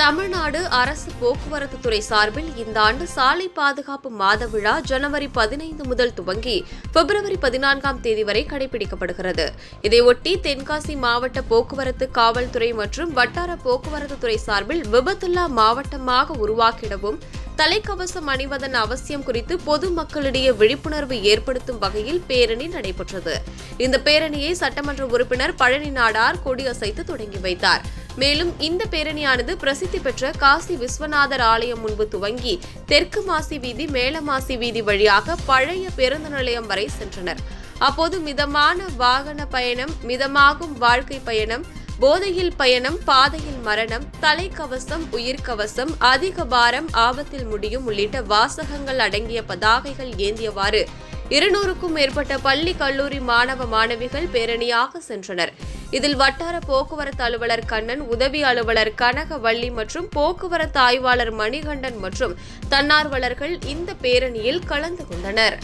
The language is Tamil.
தமிழ்நாடு அரசு போக்குவரத்து துறை சார்பில் இந்த ஆண்டு சாலை பாதுகாப்பு மாத விழா ஜனவரி 15 முதல் துவங்கி பிப்ரவரி 14ஆம் தேதி வரை கடைபிடிக்கப்படுகிறது. இதையொட்டி தென்காசி மாவட்ட போக்குவரத்து காவல்துறை மற்றும் வட்டார போக்குவரத்து துறை சார்பில் விபத்தில்லா மாவட்டமாக உருவாக்கிடவும் தலைக்கவசம் அணிவதன் அவசியம் குறித்து பொதுமக்களிடையே விழிப்புணர்வு ஏற்படுத்தும் வகையில் பேரணி நடைபெற்றது. இந்த பேரணியை சட்டமன்ற உறுப்பினர் பழனி நாடார் கொடியசைத்து தொடங்கி வைத்தார். மேலும் இந்த பேரணியானது பிரசித்தி பெற்ற காசி விஸ்வநாதர் ஆலயம் முன்பு துவங்கி தெற்கு மாசி வீதி மேலமாசி வீதி வழியாக பழைய பேருந்து நிலையம் வரை சென்றனர். அப்போது மிதமான வாகன பயணம், மிதமாகும் வாழ்க்கை பயணம், போதையில் பயணம், பாதையில் மரணம், தலைக்கவசம், உயிர்கவசம், அதிக பாரம், ஆபத்தில் முடியும் உள்ளிட்ட வாசகங்கள் அடங்கிய பதாகைகள் ஏந்தியவாறு 200க்கும் மேற்பட்ட பள்ளி கல்லூரி மாணவ மாணவிகள் பேரணியாக சென்றனர். இதில் வட்டார போக்குவரத்து அலுவலர் கண்ணன், உதவி அலுவலர் கனகவள்ளி மற்றும் போக்குவரத்து ஆய்வாளர் மணிகண்டன் மற்றும் தன்னார்வலர்கள் இந்த பேரணியில் கலந்து கொண்டனர்.